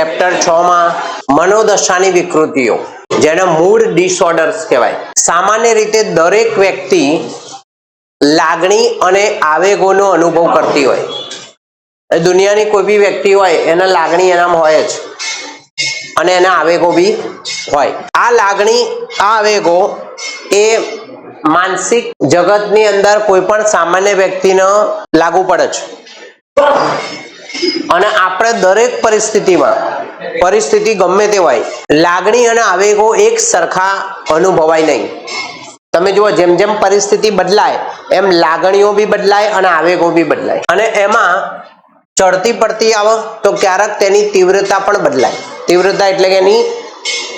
Chapter 6 માં મનોદશાની વિકૃતિઓ જેને મૂડ ડિસઓર્ડર્સ કહેવાય। સામાન્ય રીતે દરેક વ્યક્તિ લાગણી અને આવેગોનો અનુભવ કરતી હોય। દુનિયાની કોઈ બી વ્યક્તિ હોય એને લાગણી એનામાં હોય જ અને એના આવેગો બી હોય। આ લાગણી આ આવેગો એ માનસિક જગતની અંદર કોઈ પણ સામાન્ય વ્યક્તિને લાગુ પડે છે અને આપણે દરેક પરિસ્થિતિમાં પરિસ્થિતિ ગમે તે હોય લાગણી અને આવેગો એક સરખા અનુભવાય નહીં। તમે જુઓ જેમ જેમ પરિસ્થિતિ બદલાય એમ લાગણીઓ બી બદલાય અને આવેગો બી બદલાય અને એમાં ચડતી પડતી આવે તો ક્યારેક તેની તીવ્રતા પણ બદલાય। તીવ્રતા એટલે કે એની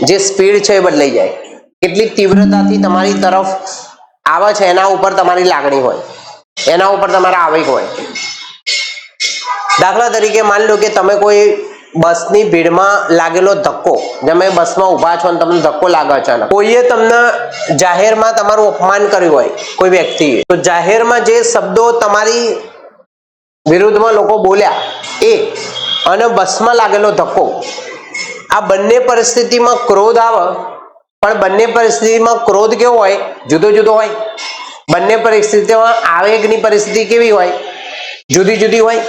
જે સ્પીડ છે એ બદલાઈ જાય। કેટલી તીવ્રતાથી તમારી તરફ આવે છે એના ઉપર તમારી લાગણી હોય, એના ઉપર તમારા આવેગ હોય। દાખલા તરીકે માની લો કે તમે કોઈ બસની ભીડમાં લાગેલો ધક્કો, તમે બસમાં ઊભા છો અને તમને ધક્કો લાગે અચાનક, કોઈએ તમને જાહેરમાં તમારું અપમાન કર્યું હોય કોઈ વ્યક્તિએ, તો જાહેરમાં જે શબ્દો તમારી વિરુદ્ધમાં લોકો બોલ્યા એ અને બસમાં લાગેલો ધક્કો, આ બંને પરિસ્થિતિમાં ક્રોધ આવે પણ બંને પરિસ્થિતિમાં ક્રોધ કેવો હોય? જુદો જુદો હોય। બંને પરિસ્થિતિમાં આવેગની પરિસ્થિતિ કેવી હોય? જુદી જુદી હોય।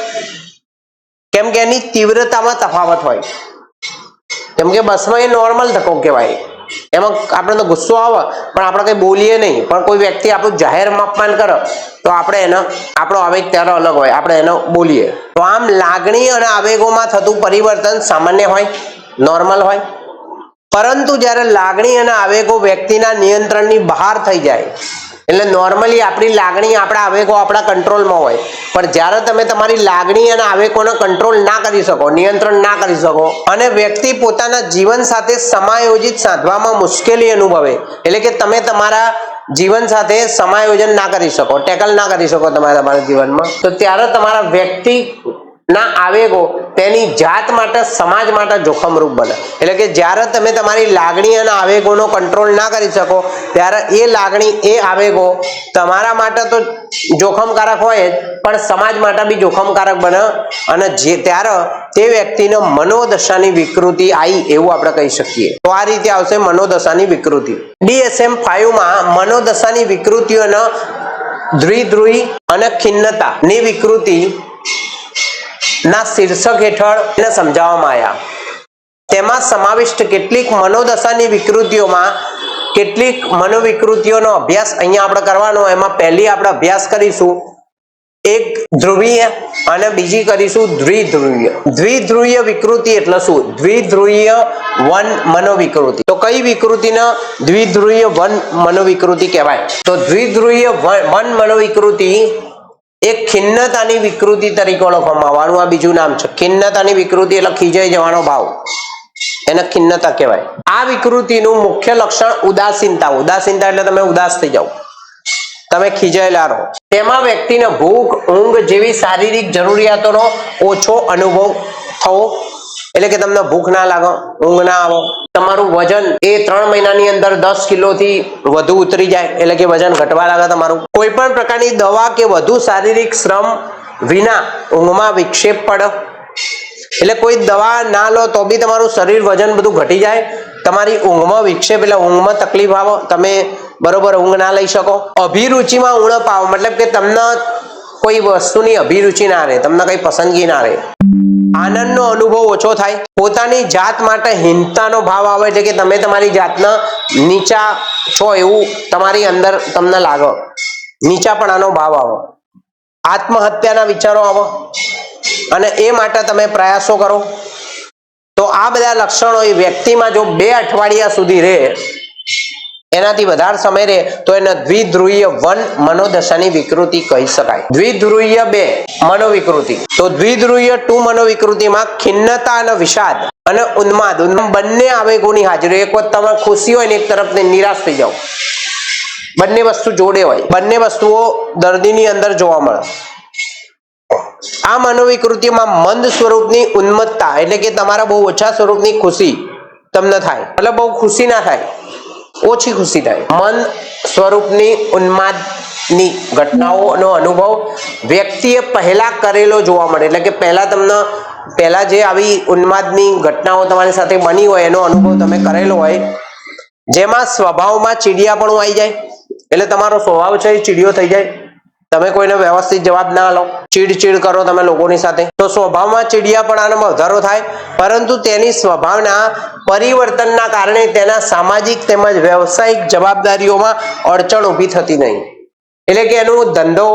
કેમ કે એની તીવ્રતામાં તફાવત હોય। કેમ કે બસમાં એ નોર્મલ ધક્કો કહેવાય, એમાં આપણે તો ગુસ્સો આવે પણ આપણે કંઈ બોલીએ નહીં, પણ કોઈ વ્યક્તિ આપણું જાહેરમાં અપમાન કરે તો આપણે એનો આપણો આવેગ ત્યારે અલગ હોય, આપણે એનો બોલીએ। તો આમ લાગણી અને આવેગોમાં થતું પરિવર્તન સામાન્ય હોય, નોર્મલ હોય। પરંતુ જ્યારે લાગણી અને આવેગો વ્યક્તિના નિયંત્રણની બહાર થઈ જાય, એટલે નોર્મલી આપણી લાગણી આપણા આવેગો આપણા કંટ્રોલમાં હોય, પણ જ્યારે તમે તમારી લાગણી અને આવેગોને કંટ્રોલ ના કરી શકો, નિયંત્રણ ના કરી શકો અને વ્યક્તિ પોતાના જીવન સાથે સમાયોજિત સાધવામાં મુશ્કેલી અનુભવે, એટલે કે તમે તમારા જીવન સાથે સમાયોજન ના કરી શકો, ટેકલ ના કરી શકો તમારા જીવનમાં, તો ત્યારે તમારા વ્યક્તિના આવેગો તેની જાત માટે, સમાજ માટે જોખમરૂપ બને। એટલે કે જ્યારે તમે તમારી લાગણી અને આવેગોનો કંટ્રોલ ના કરી શકો ત્યારે એ લાગણી, એ આવેગો તમારા માટે તો જોખમકારક હોય જ પણ સમાજ માટે બી જોખમકારક બને અને ત્યારે તે વ્યક્તિને મનોદશાની વિકૃતિ આવી એવું આપણે કહી શકીએ। તો આ રીતે આવશે મનોદશાની વિકૃતિ। DSM-5 માં મનોદશાની વિકૃતિઓનો દ્વિધ્રુવી અને ખિન્નતાની વિકૃતિ ના શીર્ષક હેઠળ એને સમજાવવામાં આવ્યા। તેમાં સમાવિષ્ટ કેટલીક મનોદશાની વિકૃતિઓમાં કેટલીક મનોવિકૃતિઓનો અભ્યાસ અહીંયા આપણે કરવાનો। એમાં પહેલી આપણે અભ્યાસ કરીશું એક ધ્રુવીય અને બીજી કરીશું દ્વિધ્રુવીય। દ્વિધ્રુવીય વિકૃતિ એટલે શું? દ્વિધ્રુવીય વન મનોવિકૃતિ। તો કઈ વિકૃતિને દ્વિધ્રુવીય વન મનોવિકૃતિ કહેવાય? તો દ્વિધ્રુવીય વન મનોવિકૃતિ એક ખિન્નતાની વિકૃતિ તરીકે ઓળખવામાં આવવાનું આ બીજું નામ છે। ખિન્નતાની વિકૃતિ એટલે ખીજાઈ જવાનો ભાવ, એને ખિન્નતા કહેવાય। આ વિકૃતિનું મુખ્ય લક્ષણ ઉદાસીનતા। ઉદાસીનતા એટલે તમે ઉદાસ થઈ જાઓ, તમે ખીજાયેલા રહો। તેમાં વ્યક્તિને ભૂખ, ઊંઘ જેવી શારીરિક જરૂરિયાતોનો ઓછો અનુભવ થવો, એટલે કે તમને ભૂખ ના લાગે, ઊંઘ ના આવે, તમારું વજન એ 3 મહિનાની અંદર 10 કિલોથી વધુ ઉતરી જાય, એટલે કે વજન ઘટવા લાગે તમારું। કોઈ પણ પ્રકારની દવા કે વધુ શારીરિક શ્રમ વિના ઊંઘમાં વિક્ષેપ પડે, એટલે કોઈ દવા ના લો તો બી તમારું શરીર વજન બધું ઘટી જાય, તમારી ઊંઘમાં વિક્ષેપ એટલે ઊંઘમાં તકલીફ આવે, તમે બરોબર ઊંઘ ના લઈ શકો। અભિરુચિમાં ઉણપ આવે, મતલબ કે તમને કોઈ વસ્તુની અભિરુચિ ના રહે, તમને કઈ પસંદગી ના રહે। આનંદનો અનુભવ ઓછો થાય, પોતાની જાત માટે હીનતાનો ભાવ આવે, એટલે કે તમે તમારી જાતના નીચા છો એવું તમારી અંદર તમને લાગે, નીચાપણાનો ભાવ આવે, આત્મહત્યાના વિચારો આવે અને એ માટે તમે પ્રયાસો કરો। તો આ બધા લક્ષણો એ વ્યક્તિમાં જો 2 અઠવાડિયા સુધી રહે, એનાથી વધારે સમય રહે તો એને દ્વિધ્રુવીય વન મનોદશાની વિકૃતિ કહી શકાય। દ્વિધ્રુવીય 2 મનોવિકૃતિ। તો દ્વિધ્રુવીય 2 મનોવિકૃતિમાં ખિન્નતા અને વિષાદ અને ઉન્માદ બંને આવેગોની હાજરી। એક વખત તમે ખુશી હોય ને એક તરફ નિરાશ થઈ જાઓ, બંને વસ્તુ જોડે હોય, બંને વસ્તુઓ દર્દીની અંદર જોવા મળે। આ મનોવિકૃતિમાં મંદ સ્વરૂપની ઉન્મત્તતા, એટલે કે તમારા બહુ ઓછા સ્વરૂપની ખુશી તમને થાય, એટલે બહુ ખુશી ના થાય, ઓછી ખુશી થાય। મંદ સ્વરૂપની ઉન્માદ ની ઘટનાઓનો અનુભવ વ્યક્તિએ પહેલા કરેલો જોવા મળે, એટલે કે પહેલા જે આવી ઉન્માદની ઘટનાઓ તમારી સાથે બની હોય એનો અનુભવ તમે કરેલો હોય, જેમાં સ્વભાવમાં ચીડિયાપણું આવી જાય, એટલે તમારો સ્વભાવ છે એ ચીડિયો થઈ જાય, તમે કોઈને વ્યવસ્થિત જવાબ ના લો, ચીડ કરો તમે લોકોની સાથે, તો સ્વભાવમાં ચીડિયાપણાનો વધારો થાય. પરંતુ તેની સ્વભાવના પરિવર્તનના કારણે તેના સામાજિક તેમજ વ્યવસાયિક જવાબદારીઓમાં અડચણ ઊભી થતી નહીં, એટલે કે એનો ધંધો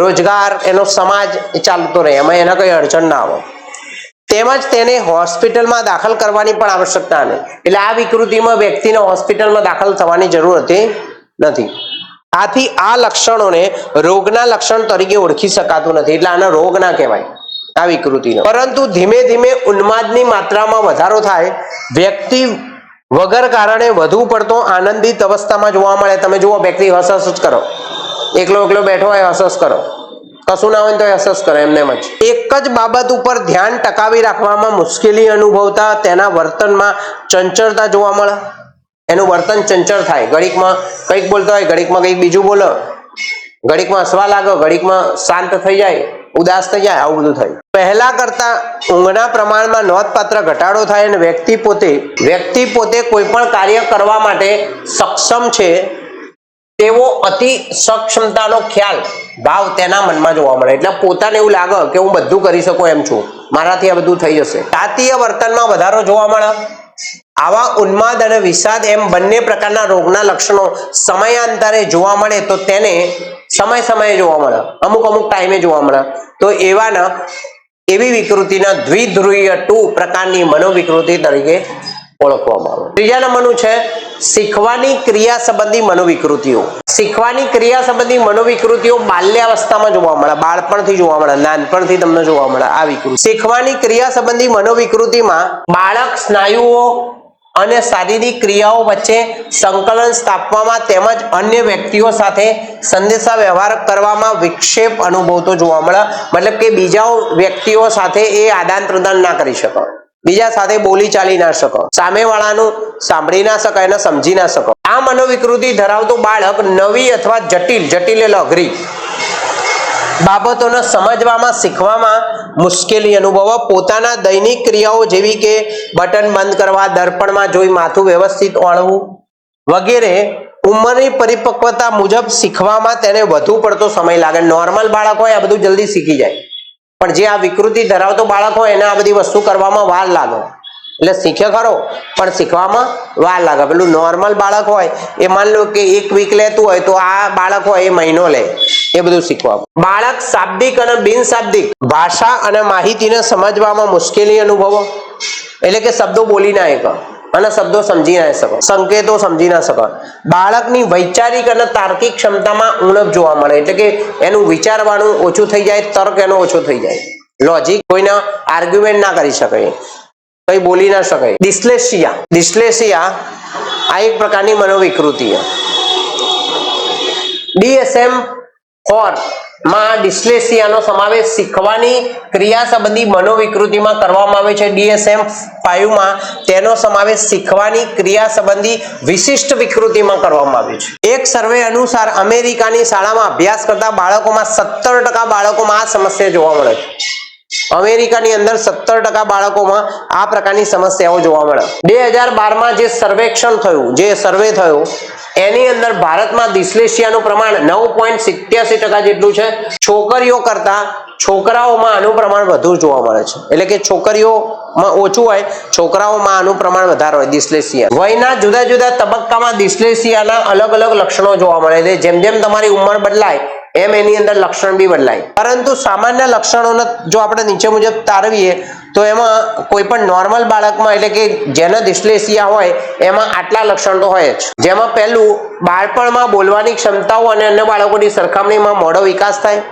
રોજગાર એનો સમાજ ચાલતો રહે, એમાં એના કઈ અડચણ ના આવે. તેમજ તેને હોસ્પિટલમાં દાખલ કરવાની પણ આવશ્યકતા નહીં, એટલે આ વિકૃતિમાં વ્યક્તિને હોસ્પિટલમાં દાખલ થવાની જરૂર હોતી નથી. આથી આ લક્ષણોને રોગના લક્ષણ તરીકે ઓળખી શકાતું નથી, એટલે આને રોગ ના કહેવાય આ વિકૃતિનો. પરંતુ ધીમે ધીમે ઉન્માદની માત્રામાં વધારો થાય, વ્યક્તિ વગર કારણે વધુ પડતો આનંદિત અવસ્થામાં જોવા મળે. તમે જુઓ, વ્યક્તિ હસ જ કરો, એકલો બેઠો હોય હસ કરો, કશું ના હોય તો હસ કરે, એમને એમ જ એક જ બાબત ઉપર ધ્યાન ટકાવી રાખવામાં મુશ્કેલી અનુભવતા તેના વર્તનમાં ચંચળતા જોવા મળે. એનું વર્તન ચંચળ થાય, ઘડીકમાં કંઈક બોલતો હોય, ઘડીકમાં કંઈક બીજું બોલે, ઘડીકમાં હસવા લાગે, ઘડીકમાં શાંત થઈ જાય, ઉદાસ થઈ જાય, આવું બધું થાય. પહેલા કરતા ઊંઘના પ્રમાણમાં નોંધપાત્ર ઘટાડો થાય અને વ્યક્તિ પોતે કોઈ પણ કાર્ય કરવા માટે સક્ષમ છે તેવો અતિ સક્ષમતાનો ખ્યાલ ભાવ તેના મનમાં જોવા મળે, એટલે પોતાને એવું લાગે કે હું બધું કરી શકું એમ છું, મારાથી આ બધું થઈ જશે. જાતીય વર્તનમાં વધારો જોવા મળે. આવા ઉન્માદ અને વિષાદ એમ બંને પ્રકારના રોગના લક્ષણો સમયાંતરે જોવા મળે તો તેને સમયે જોવા મળે, અમુક ટાઈમે જોવા મળે, તો એવી વિકૃતિના દ્વિધ્રુવીય 2 પ્રકારની મનોવિકૃતિ તરીકે ઓળખવામાં આવે. ત્રીજા નંબરનું છે શીખવાની ક્રિયા સંબંધી મનોવિકૃતિઓ. શીખવાની ક્રિયા સંબંધી મનોવિકૃતિઓ બાલ્યાવસ્થામાં જોવા મળે, બાળપણથી જોવા મળે, નાનપણથી તમને જોવા મળે આ વિકૃતિ. શીખવાની ક્રિયા સંબંધી મનોવિકૃતિમાં બાળક સ્નાયુઓ અને શારીરિક ક્રિયાઓ વચ્ચે સંકલન સ્થાપવામાં તેમજ અન્ય વ્યક્તિઓ સાથે સંદેશા વ્યવહાર કરવામાં વિક્ષેપ અનુભવતો જોવા મળે, મતલબ કે બીજા વ્યક્તિઓ સાથે એ આદાન પ્રદાન ના કરી શકે, બીજા સાથે બોલી ચાલી ના શકો, સામેવાળાનું સાંભળી ના શકાય અને સમજી ના શકો. આ મનોવિકૃતિ ધરાવતું બાળક નવી અથવા જટિલ અઘરી બાબતોને સમજવામાં શીખવામાં મુશ્કેલી અનુભવે, પોતાના દૈનિક ક્રિયાઓ જેવી કે બટન બંધ કરવા, દર્પણમાં જોઈ માથું વ્યવસ્થિત ઓળવું વગેરે ઉંમરની પરિપક્વતા મુજબ શીખવામાં તેને વધુ પડતો સમય લાગે. નોર્મલ બાળક હોય આ બધું જલ્દી શીખી જાય, પણ જે આ વિકૃતિ ધરાવતો બાળક હોય એને આ બધી વસ્તુ કરવામાં વાર લાગે, એટલે શીખે ખરો પણ શીખવામાં વાર લાગે. પેલું નોર્મલ બાળક હોય એ માન લો કે 1 વીક લેતું હોય તો આ બાળક હોય એ મહિનો લે એ બધું શીખવા. બાળક શાબ્દિક અને બિનશાબ્દિક ભાષા અને માહિતીને સમજવામાં મુશ્કેલી અનુભવો, એટલે કે શબ્દો બોલી ના શકે અને શબ્દો સમજી ના શકે, સંકેતો સમજી ના શકે. બાળકની વૈચારિક અને તાર્કિક ક્ષમતામાં ઉણપ જોવા મળે, એટલે કે એનું વિચારવાનું ઓછું થઈ જાય, તર્ક એનો ઓછો થઈ જાય, લોજિક કોઈને આર્ગ્યુમેન્ટ ના કરી શકે, કઈ બોલી ના શકે. ડિસ્લેક્સિયા આ એક પ્રકારની મનોવિકૃતિ છે. DSM-4 માં ડિસ્લેક્સિયાનો સમાવેશ શીખવાની ક્રિયા સંબંધી મનોવિકૃતિમાં કરવામાં આવે છે. DSM-5 માં તેનો સમાવેશ શીખવાની ક્રિયા સંબંધી વિશિષ્ટ વિકૃતિમાં કરવામાં આવ્યો છે. એક સર્વે અનુસાર અમેરિકાની શાળામાં અભ્યાસ કરતા બાળકોમાં 17% બાળકોમાં આ સમસ્યા જોવા મળે છે. અમેરિકાની અંદર 17% બાળકોમાં આ પ્રકારની સમસ્યાઓ જોવા મળે. 2012માં જે સર્વે થયો એની અંદર ભારતમાં ડિસ્લેક્સિયાનું પ્રમાણ 9.87% જેટલું છે. છોકરીઓ કરતા છોકરાઓમાં આનું પ્રમાણ વધુ જોવા મળે છે, એટલે કે છોકરીઓમાં ઓછું હોય, છોકરાઓમાં આનું પ્રમાણ વધારે હોય ડિસ્લેક્સિયા. વયના જુદા જુદા તબક્કામાં ડિસ્લેક્સિયાના અલગ લક્ષણો જોવા મળે છે. જેમ જેમ તમારી ઉંમર બદલાય એમ એની અંદર લક્ષણ બી બદલાય, પરંતુ સામાન્ય લક્ષણોને જો આપણે નીચે મુજબ તારવીએ તો એમાં કોઈ પણ નોર્મલ બાળકમાં, એટલે કે જેને ડિસ્લેક્સિયા હોય એમાં આટલા લક્ષણ તો હોય જ. જેમાં પહેલું, બાળપણમાં બોલવાની ક્ષમતાઓ અને અન્ય બાળકોની સરખામણીમાં મોડો વિકાસ થાય,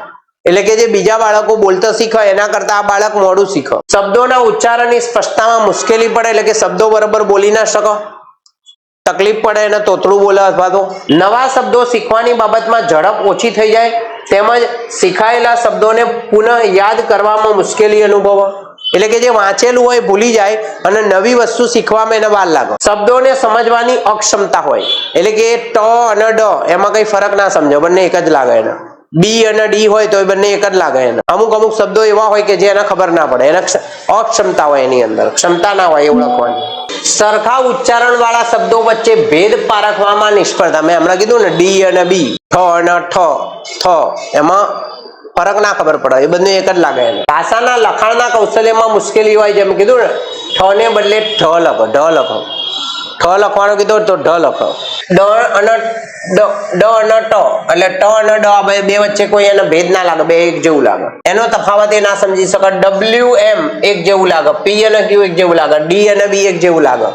એટલે કે જે બીજા બાળકો બોલતા શીખે એના કરતા આ બાળક મોડું શીખે. શબ્દોના ઉચ્ચારણની સ્પષ્ટતામાં મુશ્કેલી પડે, એટલે કે શબ્દો બરાબર બોલી ના શકે, તકલીફ પડે એને તોતડું બોલે, અથવા તો નવા શબ્દો શીખવાની બાબતમાં ઝડપ ઓછી થઈ જાય, તેમજ શીખાયેલા શબ્દોને પુનઃ યાદ કરવામાં મુશ્કેલી અનુભવે. એટલે કે જે વાંચેલું હોય ભૂલી જાય અને નવી વસ્તુ શીખવામાં એને વાર લાગે. શબ્દોને સમજવાની અક્ષમતા હોય એટલે કે ટ અને ડ એમાં કઈ ફરક ના સમજો, બંને એક જ લાગે એને. બી અને ડી હોય તો એ બંને એક જ લાગે એને. અમુક શબ્દો એવા હોય કે જે એને ખબર ના પડે, એને અક્ષમતા હોય, એની અંદર ક્ષમતા ના હોય એવું લખવાની. સરખા ઉચ્ચારણ વાળા શબ્દો વચ્ચે ભેદ પારખવામાં નિષ્ફળતા. મેં હમણાં કીધું ને ડી અને બી, ઠ અને થ એમાં ફરક ના ખબર પડે, એ બંને એક જ લાગે એને. ભાષાના લખાણના કૌશલ્યમાં મુશ્કેલી હોય, જેમ કીધું ને ઠ ને બદલે ઢ લખો, ઠ લખવાનું કીધું તો ઢ લખો. ડ અને ટ એટલે ટ અને ડ બે વચ્ચે કોઈ એને ભેદ ના લાગે, બે એક જેવું લાગે. એનો તફાવત એ ના સમજી શકે. ડબલ્યુ એમ એક જેવું લાગે, પી અને ક્યુ એક જેવું લાગે, ડી અને બી એક જેવું લાગે.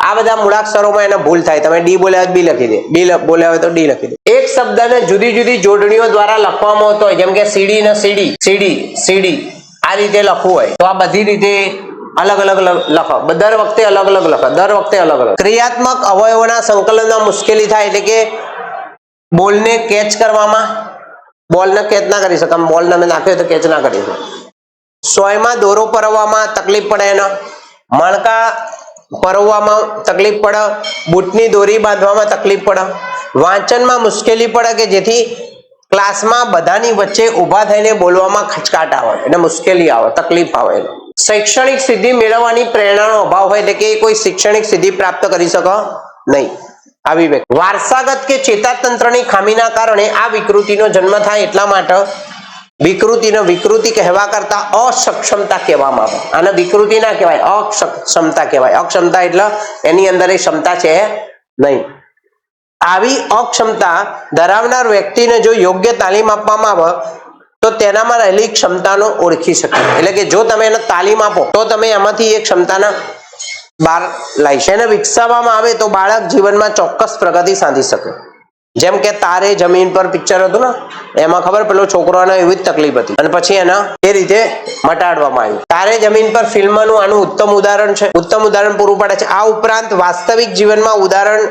આ બધા મૂળાક્ષરોમાં એને ભૂલ થાય. તમે ડી બોલ્યા હોય બી લખી દે, બી બોલ્યા હોય તો ડી લખી દે. એક શબ્દને જુદી જુદી જોડણીઓ દ્વારા લખવામાં આવતો હોય, જેમ કે સીડી ને સીડી આ રીતે લખવું હોય તો આ બધી રીતે અલગ અલગ લખો. દર વખતે અલગ અલગ લખો. ક્રિયાત્મક અવયવોના સંકલનમાં મુશ્કેલી થાય એટલે કે બોલને કેચ કરવામાં, બોલને કેચ ના કરી શકે, બોલ તમે નાખ્યો તો કેચ ના કરી શકે. સોયમાં દોરો પરવવામાં તકલીફ પડે, એના મણકા પરવવામાં તકલીફ પડે, બૂટની દોરી બાંધવામાં તકલીફ પડે, વાંચનમાં મુશ્કેલી પડે કે જેથી ક્લાસમાં બધાની વચ્ચે ઊભા થઈને બોલવામાં ખચકાટ આવે, એટલે મુશ્કેલી આવે, તકલીફ આવે. શૈક્ષણિક સિદ્ધિ મેળવવાની પ્રેરણાનો અભાવ હોય એટલે કે કોઈ શૈક્ષણિક સિદ્ધિ પ્રાપ્ત કરી શકે નહીં. આવી વ્યક્તિ વારસાગત કે ચેતાતંત્રની ખામીના કારણે આ વિકૃતિનો જન્મ થાય, એટલા માટે વિકૃતિ કહેવા કરતા અસક્ષમતા કહેવામાં આવે. આને વિકૃતિ ના કહેવાય, અક્ષમતા કહેવાય. અક્ષમતા એટલે એની અંદર એ ક્ષમતા છે નહીં. આવી અક્ષમતા ધરાવનાર વ્યક્તિને જો યોગ્ય તાલીમ આપવામાં આવે તો તેનામાં રહેલી ક્ષમતાનો ઓળખી શકે. એટલે કે જો તમે એને તાલીમ આપો તો તમે એમાંથી એ ક્ષમતાના બહાર લાવી શકો. એને વિકસાવવામાં આવે તો બાળક જીવનમાં ચોક્કસ પ્રગતિ સાધી શકે. જેમ કે તારે જમીન પર પિક્ચર હતું ને, એમાં ખબર પેલો છોકરાને એવી જ તકલીફ હતી અને પછી એના એ રીતે મટાડવામાં આવ્યું. તારે જમીન પર ફિલ્મનું આનું ઉત્તમ ઉદાહરણ પૂરું પાડે છે. આ ઉપરાંત વાસ્તવિક જીવનમાં ઉદાહરણ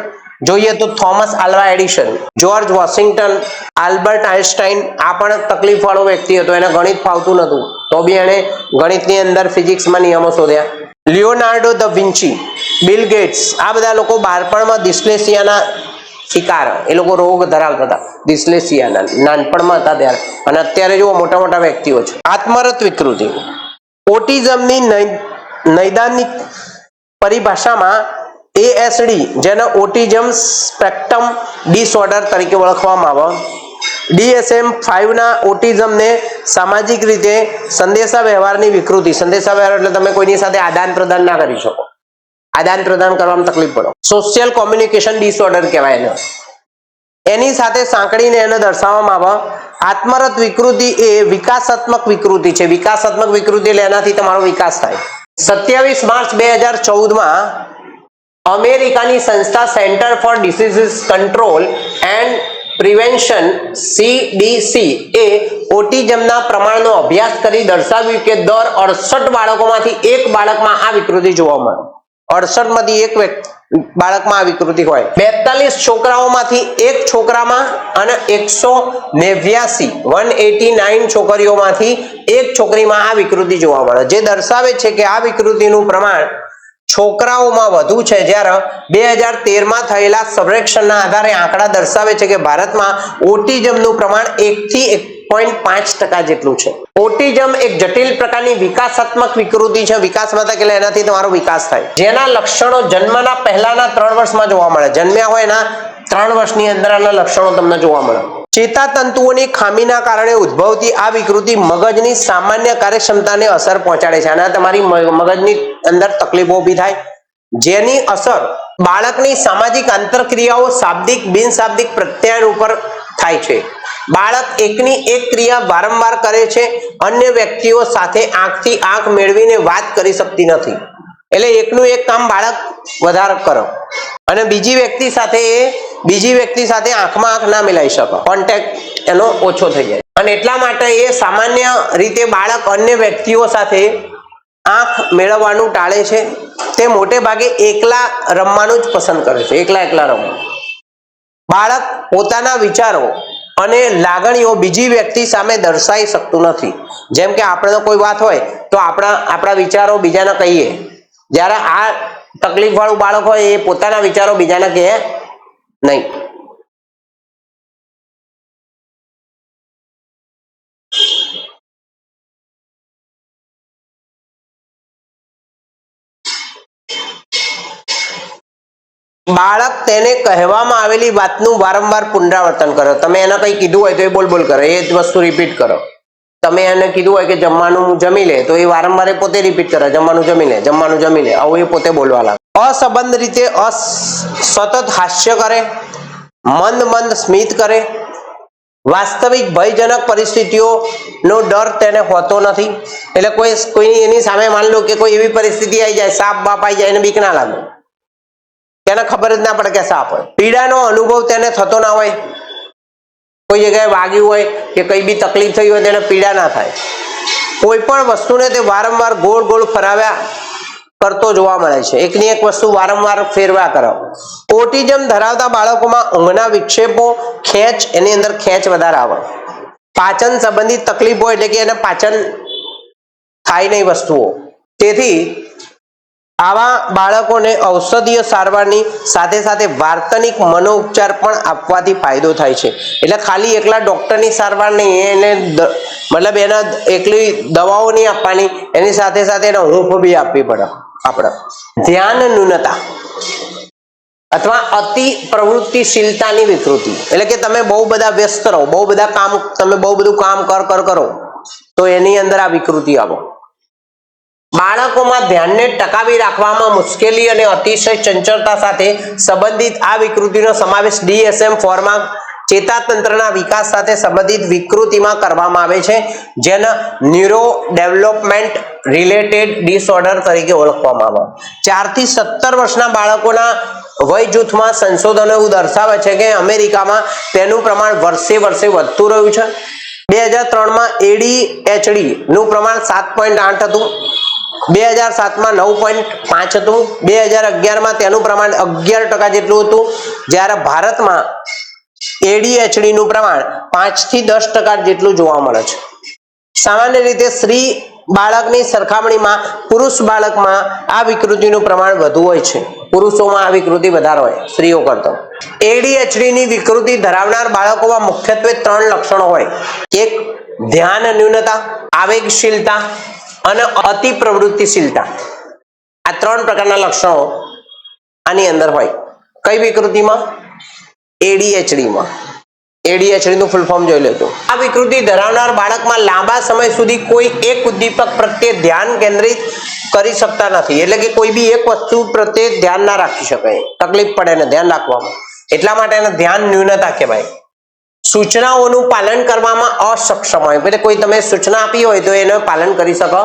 જોઈએ તો Thomas Alva Edison, George Washington, Albert Einstein આ પણ તકલીફ વાળો વ્યક્તિ હતો. એને ગણિત ફાવતું નતું તો બી એને ગણિતની અંદર ફિઝિક્સમાં નિયમો શોધ્યા. લિયોનાર્ડો દ વિન્ચી, બિલ ગેટ્સ આ બધા લોકો બાળપણમાં ડિસ્લેક્સિયાના શિકાર, એ લોકો રોગ ધરાવતા હતા ડિસ્લેક્સિયાના, નાનપણમાં હતા ત્યારે, અને અત્યારે જુઓ મોટા મોટા વ્યક્તિઓ છે. આત્મરત વિકૃતિ, ઓટિઝમની નૈદાનિક પરિભાષામાં ASD, જેને ઓટિઝમ સ્પેક્ટ્રમ ડિસઓર્ડર તરીકે ઓળખવામાં આવે. DSM-5 ના ઓટિઝમને સામાજિક રીતે સંદેશા વ્યવહારની વિકૃતિ. સંદેશા વ્યવહાર એટલે તમે કોઈની સાથે આદાન પ્રદાન ના કરી શકો, આદાન પ્રદાન કરવામાં તકલીફ પડે. સોશિયલ કોમ્યુનિકેશન ડિસઓર્ડર કહેવાય એને. એની સાથે સાંકળીને એને દર્શાવવામાં આવે. આત્મરત વિકૃતિ એ વિકાસાત્મક વિકૃતિ છે. વિકાસાત્મક વિકૃતિ એટલે એનાથી તમારો વિકાસ થાય. 27 માર્ચ 2014માં અમેરિકાની સંસ્થા centre for disease control and prevention CDC એ ઓટિઝમના પ્રમાણનો અભ્યાસ કરી દર્શાવ્યું કે દર 68 બાળકોમાંથી એક બાળકમાં આ વિકૃતિ જોવા મળે. 68 માંથી એક બાળકમાં આ વિકૃતિ હોય. 42 છોકરાઓમાંથી એક છોકરામાં અને 189 છોકરીઓમાંથી એક છોકરીમાં આ વિકૃતિ જોવા મળે, જે દર્શાવે છે કે આ વિકૃતિનું પ્રમાણ છોકરાઓમાં વધુ છે. જ્યારે 2013માં થયેલા સર્વેક્ષણના આધારે આંકડા દર્શાવે છે કે ભારતમાં ઓટિઝમનું પ્રમાણ 1 થી 1.5% જેટલું છે. ઓટિઝમ એક જટિલ પ્રકારની વિકાસાત્મક વિકૃતિ છે. વિકાસમાં એટલે એનાથી તમારો વિકાસ થાય, જેના લક્ષણો જન્મના પહેલાના 3 વર્ષમાં જોવા મળે. જન્મ્યા હોય એના 3 વર્ષની અંદર આના લક્ષણો તમને જોવા મળે. ચેતાતંતુઓની ખામીના કારણે ઉદ્ભવતી આ વિકૃતિ મગજની સામાન્ય કાર્યક્ષમતાને અસર પહોંચાડે છે. અને તમારી મગજની અંદર તકલીફો ઊભી થાય, જેની અસર બાળકની સામાજિક આંતરક્રિયાઓ, શાબ્દિક બિનશાબ્દિક પ્રત્યાયન ઉપર થાય છે. બાળક એકની એક ક્રિયા વારંવાર કરે છે. અન્ય વ્યક્તિઓ સાથે આંખથી આંખ મેળવીને વાત કરી શકતી નથી. એટલે એકનું એક કામ બાળક વધારે કરે અને બીજી વ્યક્તિ સાથે આંખમાં આંખ ના મિલાવી શકે, કોન્ટેક્ટ એનો ઓછો થઈ જાય. અને એટલા માટે એ સામાન્ય રીતે બાળક અન્ય વ્યક્તિઓ સાથે આંખ મેળવવાનું ટાળે છે. તે મોટે ભાગે એકલા રમવાનું જ પસંદ કરે છે, એકલા રમવું. બાળક પોતાના વિચારો અને લાગણીઓ બીજી વ્યક્તિ સામે દર્શાવી શકતું નથી। જેમ કે આપણે કોઈ વાત હોય તો આપણા વિચારો બીજાને કહીએ, જ્યારે આ તકલીફ વાળું બાળક હોય એ પોતાના વિચારો બીજાને કહે નહીં। બાળક તેને કહેવામાં આવેલી વાતનું વારંવાર પુનરાવર્તન કરે। તમે એને કંઈ કીધું હોય તો એ બોલ બોલ કરે, એ જ વસ્તુ રિપીટ કરો। તમે એને કીધું હોય કે જમવાનું જમી લે તો એ વારંવાર પોતે રિપીટ કરે, જમવાનું જમી લે, જમવાનું જમી લે, આવું એ પોતે બોલવા લાગે। અસંબંધ રીતે સતત હાસ્ય કરે, મંદ મંદ સ્મિત કરે, વાસ્તવિક ભયજનક પરિસ્થિતિઓનો ડર તેને હોતો નથી। એટલે કોઈ એની સામે માની લો કે કોઈ એવી પરિસ્થિતિ આવી જાય, સાપ બાપ આવી જાય, એને બીક ના લાગે, તેને ખબર જ ના પડે કે સાપ હોય। પીડાનો અનુભવ તેને થતો ના હોય, કોઈ જગ્યાએ વાગ્યું હોય કે કઈ બી તકલીફ થઈ હોય તેને પીડા ના થાય। કોઈ પણ વસ્તુને તે વારંવાર ગોળ ગોળ ફરાવ્યા કરતો જોવા મળે છે, એકની એક વસ્તુ વારંવાર ફેરવા કરો। ઓટિઝમ ધરાવતા બાળકોમાં ઊંઘના વિક્ષેપો, ખેંચ, એની અંદર ખેંચ વધારે આવે। પાચન સંબંધિત તકલીફ હોય એટલે કે એને પાચન થાય નહીં વસ્તુઓ, તેથી આવા બાળકોને ઔષધીય સારવારની સાથે સાથે વાર્તનિક મનોઉપચાર પણ આપવાથી ફાયદો થાય છે। એટલે ખાલી એકલા ડોક્ટરની સારવાર નહીં, એને મતલબ એના એકલી દવાઓ નહીં આપવાની, એની સાથે સાથે એને હૂંફ બી આપવી પડે આપણે। ધ્યાન ન્યૂનતા અથવા અતિ પ્રવૃત્તિશીલતાની વિકૃતિ, એટલે કે તમે બહુ બધા વ્યસ્ત રહો, બહુ બધું કામ કરો તો એની અંદર આ વિકૃતિ આવે। બાળકોમાં ધ્યાનને ટકાવી રાખવામાં મુશ્કેલી અને અતિશય ચંચળતા સાથે સંબંધિત આ વિકૃતિનો સમાવેશ DSM-4 માં ચેતાતંત્રના વિકાસ સાથે સંબંધિત વિકૃતિમાં કરવામાં આવે છે, જેને ન્યુરો ડેવલપમેન્ટ રિલેટેડ ડિસઓર્ડર તરીકે ઓળખવામાં આવે। 4 થી 17 વર્ષના બાળકોના વય જૂથમાં સંશોધનો એવું દર્શાવે છે કે અમેરિકામાં તેનું પ્રમાણ વર્ષે વધતું રહ્યું છે। 2003માં ADHD નું પ્રમાણ 7.8 હતું, 2007માં 9.5 હતું, 2011માં તેનું પ્રમાણ 11% જેટલું હતું, જ્યારે ભારતમાં ADHD નું પ્રમાણ 5 થી 10% જેટલું જોવા મળે છે। સામાન્ય રીતે સ્ત્રી બાળકની સરખામણીમાં પુરુષ બાળકમાં આ વિકૃતિનું પ્રમાણ વધુ હોય છે, પુરુષોમાં આ વિકૃતિ વધારે હોય સ્ત્રીઓ કરતા। ADHD ની વિકૃતિ ધરાવનાર બાળકોમાં મુખ્યત્વે 3 લક્ષણો હોય, એક ધ્યાન ન્યૂનતા, આવેગશીલતા અને અતિ પ્રવૃત્તિશીલતા। આ 3 પ્રકારના લક્ષણો આની અંદર હોય। કઈ વિકૃતિમાં? ADHD માં। ADHD નું ફૂલ ફોર્મ જોઈ લેજો। આ વિકૃતિ ધરાવનાર બાળકમાં લાંબા સમય સુધી કોઈ એક ઉદ્દીપક પ્રત્યે ધ્યાન કેન્દ્રિત કરી શકતા નથી, એટલે કે કોઈ બી એક વસ્તુ પ્રત્યે ધ્યાન ના રાખી શકાય, તકલીફ પડે ને ધ્યાન રાખવામાં, એટલા માટે એને ધ્યાન ન્યૂનતા કહેવાય। સૂચનાઓનું પાલન કરવામાં અસક્ષમ હોય, એટલે કોઈ તમે સૂચના આપી હોય તો એનું પાલન કરી શકો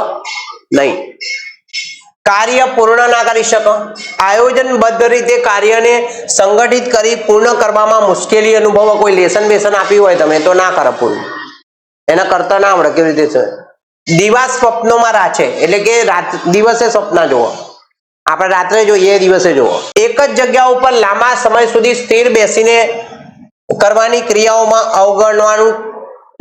નહીં, કાર્ય પૂર્ણ ના કરી શકો, આયોજનબદ્ધ રીતે કાર્યને સંગઠિત કરી પૂર્ણ કરવામાં મુશ્કેલી અનુભવો, કોઈ લેસન બેસન આપ્યું હોય તમે તો ના કરે પૂરું, એને કરતા ના આવડે કેવી રીતે છે। દિવા સ્વપ્નોમાં રાચે, એટલે કે દિવસે સ્વપ્ન જોવો, આપણે રાત્રે જોઈએ દિવસે જોવો। એક જ જગ્યા ઉપર લાંબા સમય સુધી સ્થિર બેસીને કરવાની ક્રિયાઓમાં અવગણવાનું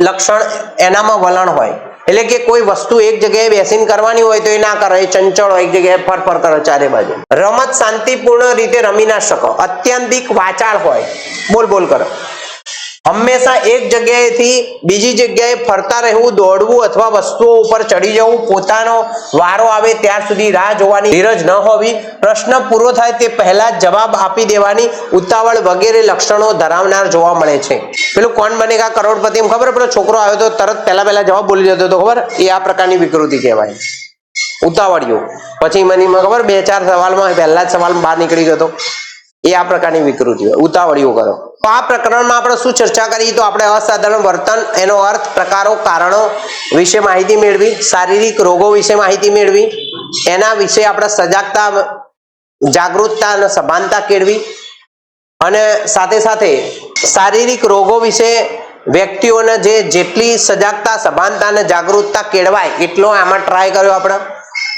લક્ષણ એનામાં વલણ હોય, એટલે કે કોઈ વસ્તુ એક જગ્યાએ બેસીને કરવાની હોય તો એ ના કરે, એ ચંચળ હોય, એક જગ્યાએ ફર કરે ચારે બાજુ। રમત શાંતિપૂર્ણ રીતે રમી ના શકો, અત્યંતિક વાચાળ હોય, બોલ કરો, હંમેશા એક જગ્યાએથી બીજી જગ્યાએ ફરતા રહેવું, દોડવું અથવા વસ્તુઓ ઉપર ચડી જવું, પોતાનો વારો આવે ત્યાં સુધી રાહ જોવાની ધીરજ ન હોવી, પ્રશ્ન પૂરો થાય તે પહેલા જવાબ આપી દેવાની ઉતાવળ વગેરે લક્ષણો ધરાવનાર જોવા મળે છે। પેલું કોણ બનેગા કરોડપતિ એમ ખબર, પેલો છોકરો આવ્યો તો તરત પહેલા જવાબ બોલી જતો હતો, ખબર, એ આ પ્રકારની વિકૃતિ કહેવાય, ઉતાવળિયું, પછી મને ખબર 2-4 સવાલમાં પહેલા જ સવાલમાં બહાર નીકળી ગયો, એ આ પ્રકારની વિકૃતિ હોય, ઉતાવળિયું કરો। તો આ પ્રકરણમાં આપણે શું ચર્ચા કરી, તો આપણે અસાધારણ વર્તન, એનો અર્થ, પ્રકારો, કારણો વિશે માહિતી મેળવી, શારીરિક રોગો વિશે માહિતી મેળવી, એના વિશે આપણે સજાગતા, જાગૃતતા અને સભાનતા કેળવી, અને સાથે સાથે શારીરિક રોગો વિશે વ્યક્તિઓને જેટલી સજાગતા, સભાનતા અને જાગૃતતા કેળવાય એટલો આમાં ટ્રાય કર્યો આપણે।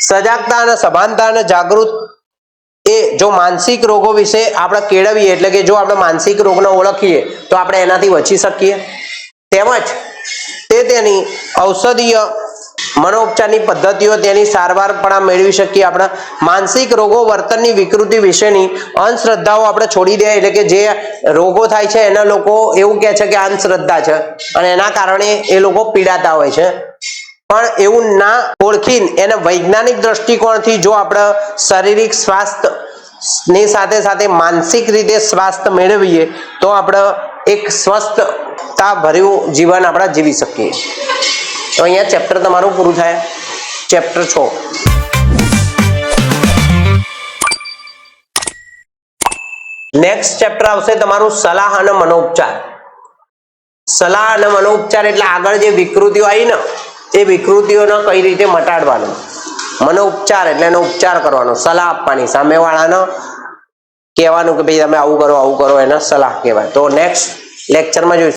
સજાગતા અને સભાનતા અને જાગૃત એ જો માનસિક રોગો વિશે આપણે કેળવીએ, એટલે કે જો આપણે માનસિક રોગને ઓળખીએ તો આપણે એનાથી બચી શકીએ। તેમજ તેની ઔષધીય મનોપચારની પદ્ધતિઓ તેની સારવાર પણ મેળવી શકીએ આપણે. માનસિક રોગો વર્તનની વિકૃતિ વિશેની અંધશ્રદ્ધાઓ આપણે છોડી દે, એટલે કે જે રોગો થાય છે એના લોકો એવું કહે છે કે અંધશ્રદ્ધા છે અને એના કારણે એ લોકો પીડાતા હોય છે. પણ એવું ના ઓળખીને એને વૈજ્ઞાનિક દ્રષ્ટિકોણથી જો આપણે શારીરિક સ્વાસ્થ્ય ની સાથે સાથે માનસિક રીતે સ્વાસ્થ્ય મેળવીએ તો આપણે એક સ્વસ્થતા ભર્યું જીવન આપણે જીવી શકીએ. તો અહીંયા ચેપ્ટર તમારું પૂરું થાય. ચેપ્ટર 6. નેક્સ્ટ ચેપ્ટર આવશે તમારું સલાહ અને મનોપચાર. સલાહ અને મનોપચાર એટલે આગળ જે વિકૃતિઓ આવી ને એ વિકૃતિઓને કઈ રીતે મટાડવાનું. મનોપચાર એટલે એનો ઉપચાર કરવાનો, સલાહ આપવાની, સામેવાળાને કહેવાનું કે ભાઈ તમે આવું કરો એને સલાહ કહેવાય. તો નેક્સ્ટ લેક્ચરમાં જોઈશું.